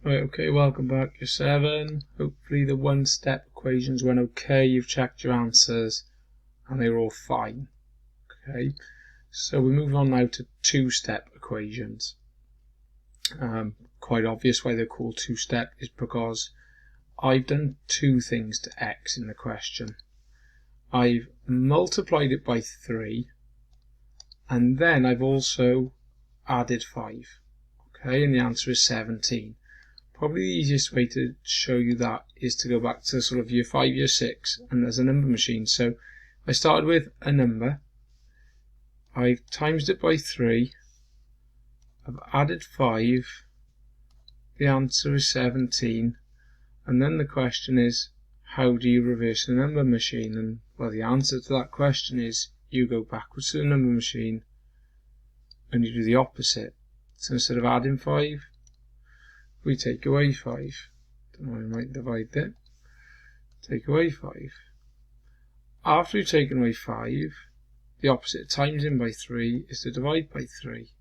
Right, okay, welcome back. You're 7. Hopefully the one-step equations went okay. You've checked your answers and they were all fine. Okay, so we move on now to two-step equations. Quite obvious why they're called two-step is because I've done two things to x in the question. I've multiplied it by 3 and then I've also added 5. Okay, and the answer is 17. Probably the easiest way to show you that is to go back to sort of year 5, year 6, and there's a number machine. So I started with a number, I've times it by 3, I've added 5, the answer is 17, and then the question is, how do you reverse a number machine? And well, the answer to that question is you go backwards to the number machine and you do the opposite. So instead of adding 5, we take away 5. Don't know, I might divide that. Take away 5. After we've taken away 5, the opposite times in by 3 is to divide by 3.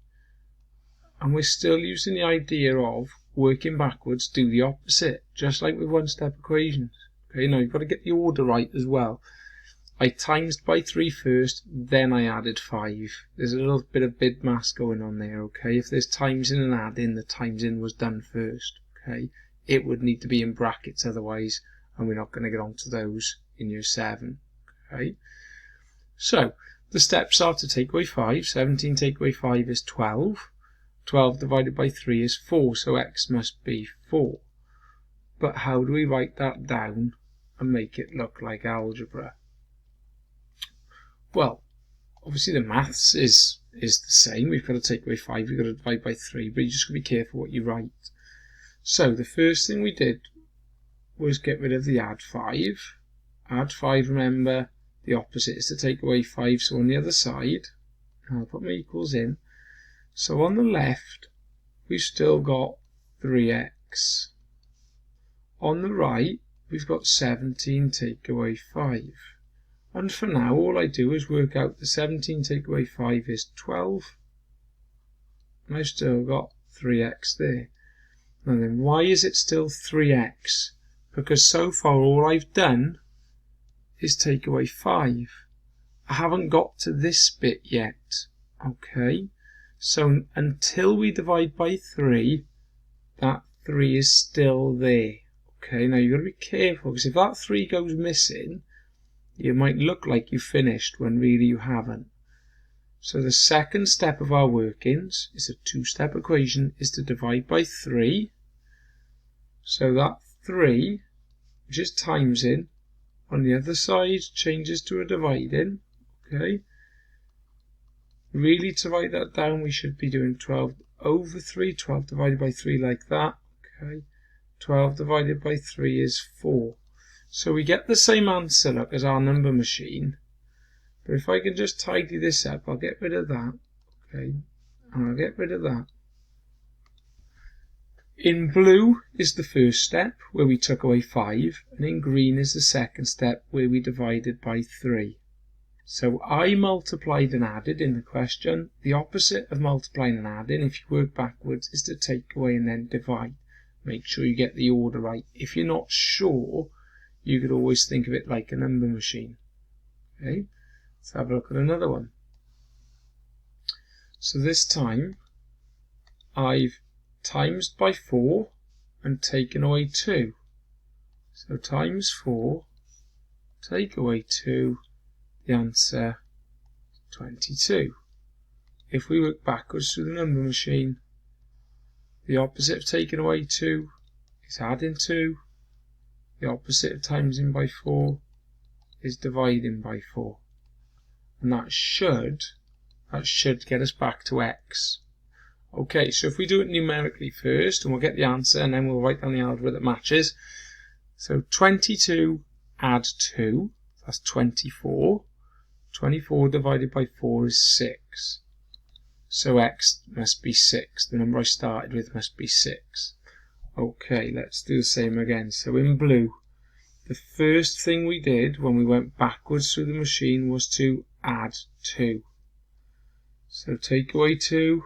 And we're still using the idea of working backwards, do the opposite, just like with one-step equations. Okay, now you've got to get the order right as well. I times by 3 first, then I added 5. There's a little bit of bid mass going on there, okay? If there's times in and add in, the times in was done first, okay? It would need to be in brackets otherwise, and we're not going to get onto those in year 7, okay? So, the steps are to take away 5. 17 take away 5 is 12. 12 divided by 3 is 4, so x must be 4. But how do we write that down and make it look like algebra? Well, obviously the maths is the same. We've got to take away 5, we've got to divide by 3, but you just got to be careful what you write. So the first thing we did was get rid of the add 5. Add 5, remember, the opposite is to take away 5, so on the other side, I'll put my equals in. So on the left, we've still got 3x. On the right, we've got 17 take away 5. And for now, all I do is work out the 17 take away 5 is 12. And I've still got 3x there. And then why is it still 3x? Because so far all I've done is take away 5. I haven't got to this bit yet. Okay? So until we divide by 3, that 3 is still there. Okay? Now you've got to be careful, because if that 3 goes missing, you might look like you finished when really you haven't. So the second step of our workings is a two-step equation, is to divide by 3. So that 3, which is times in, on the other side changes to a dividing. Okay. Really, to write that down, we should be doing 12 over 3, 12 divided by 3 like that. Okay. 12 divided by 3 is 4. So we get the same answer, look, as our number machine. But if I can just tidy this up, I'll get rid of that. Okay, and I'll get rid of that. In blue is the first step, where we took away 5, and in green is the second step, where we divided by 3. So I multiplied and added in the question. The opposite of multiplying and adding, if you work backwards, is to take away and then divide. Make sure you get the order right. If you're not sure, you could always think of it like a number machine. Okay, let's have a look at another one. So this time, I've times by 4 and taken away 2. So times 4, take away 2, the answer 22. If we work backwards through the number machine, the opposite of taking away 2 is adding 2. The opposite of timesing by 4 is dividing by 4. And that should get us back to x. Okay, so if we do it numerically first, and we'll get the answer, and then we'll write down the algebra that matches. So 22 add 2, that's 24. 24 divided by 4 is 6. So x must be 6. The number I started with must be 6. Okay, let's do the same again. So in blue, the first thing we did when we went backwards through the machine was to add 2. So take away 2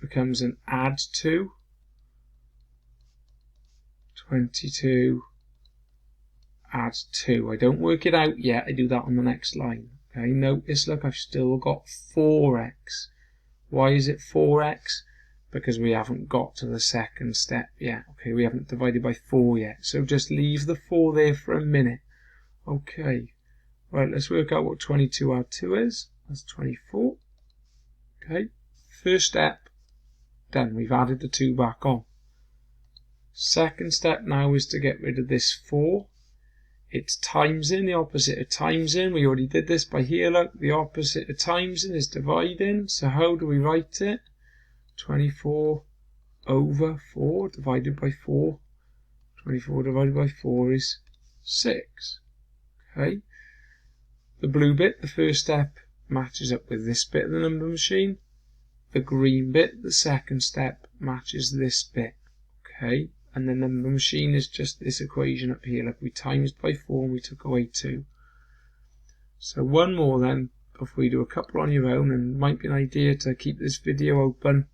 becomes an add 2. 22, add 2. I don't work it out yet, I do that on the next line. Okay, notice, look, I've still got 4x. Why is it 4x? Because we haven't got to the second step yet. Okay, we haven't divided by 4 yet. So just leave the 4 there for a minute. Okay, right, let's work out what 22 add 2 is. That's 24. Okay, first step done. We've added the 2 back on. Second step now is to get rid of this 4. It's times in, the opposite of times in. We already did this by here, look. The opposite of times in is dividing. So how do we write it? 24 over 4 divided by 4. 24 divided by 4 is 6. Okay. The blue bit, the first step, matches up with this bit of the number machine. The green bit, the second step, matches this bit. Okay. And the number machine is just this equation up here. Like we times by 4 and we took away 2. So one more then, before we do a couple on your own, and it might be an idea to keep this video open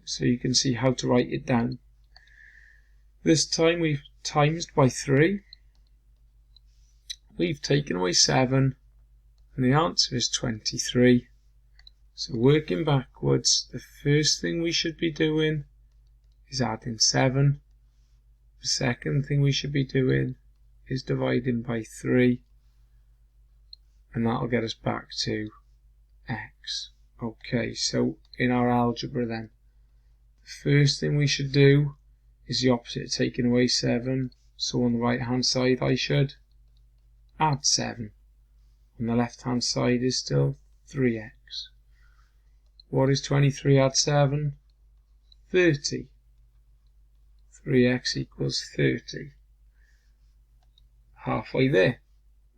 so you can see how to write it down. This time we've times by 3. We've taken away 7. And the answer is 23. So working backwards, the first thing we should be doing is adding 7. The second thing we should be doing is dividing by 3. And that'll get us back to x. Okay, so in our algebra then, the first thing we should do is the opposite of taking away 7. So on the right hand side I should add 7. On the left hand side is still 3x. What is 23 add 7? 30. 3x equals 30. Halfway there.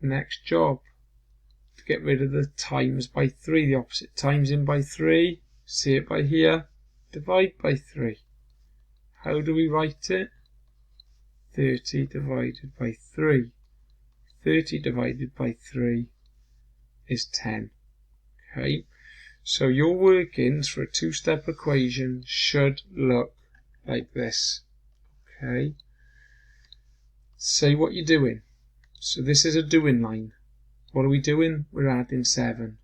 Next job. To get rid of the times by 3, the opposite. Times in by 3. See it by here. Divide by 3. How do we write it? 30 divided by 3. 30 divided by 3 is 10. Okay. So your workings for a two-step equation should look like this. Okay. Say what you're doing. So this is a doing line. What are we doing? We're adding 7.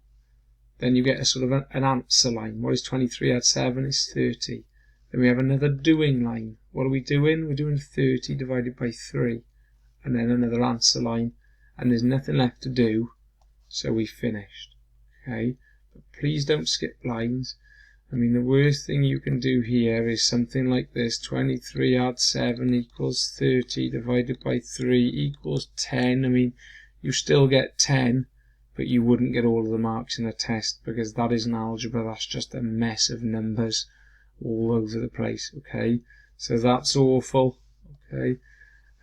Then you get a sort of an answer line. What is 23 add 7 is 30. Then we have another doing line. What are we doing? We're doing 30 divided by 3. And then another answer line. And there's nothing left to do. So we finished. Okay. But please don't skip lines. I mean, the worst thing you can do here is something like this. 23 add 7 equals 30 divided by 3 equals 10. I mean, you still get 10, but you wouldn't get all of the marks in a test because that isn't algebra. That's just a mess of numbers all over the place. Okay, so that's awful. Okay,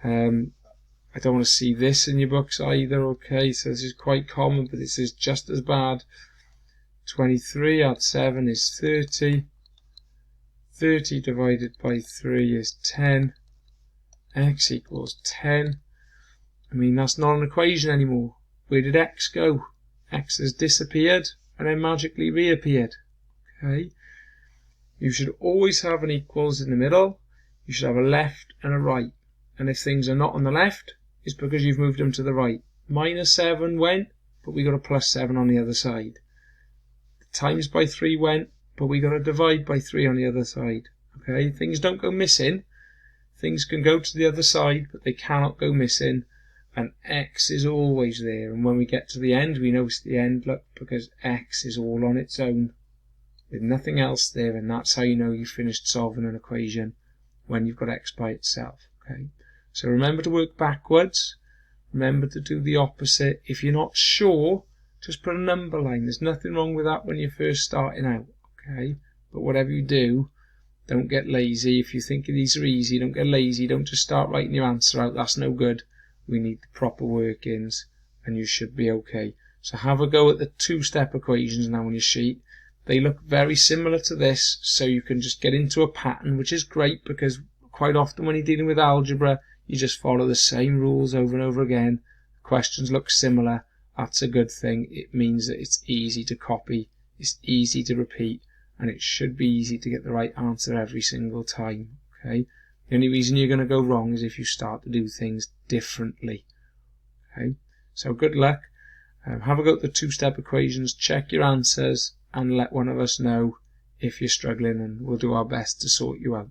I don't want to see this in your books either. Okay, so this is quite common, but this is just as bad. 23 add 7 is 30. 30 divided by 3 is 10. X equals 10. I mean, that's not an equation anymore. Where did x go? X has disappeared and then magically reappeared. Okay. You should always have an equals in the middle. You should have a left and a right. And if things are not on the left, it's because you've moved them to the right. Minus 7 went, but we got a plus 7 on the other side. Times by 3 went, but we got a divide by 3 on the other side. Okay, things don't go missing. Things can go to the other side, but they cannot go missing. And x is always there. And when we get to the end, we know it's the end, look, because x is all on its own with nothing else there. And that's how you know you finished solving an equation, when you've got x by itself. Okay, so remember to work backwards. Remember to do the opposite. If you're not sure, just put a number line. There's nothing wrong with that when you're first starting out. Okay, but whatever you do, don't get lazy. If you think these are easy, don't get lazy. Don't just start writing your answer out. That's no good. We need the proper workings, and you should be okay. So have a go at the two-step equations now on your sheet. They look very similar to this, so you can just get into a pattern, which is great because quite often when you're dealing with algebra, you just follow the same rules over and over again. Questions look similar. That's a good thing. It means that it's easy to copy, it's easy to repeat, and it should be easy to get the right answer every single time. Okay, The only reason you're going to go wrong is if you start to do things differently. Okay, so good luck. Have a go at the two-step equations, check your answers, and let one of us know if you're struggling, and we'll do our best to sort you out.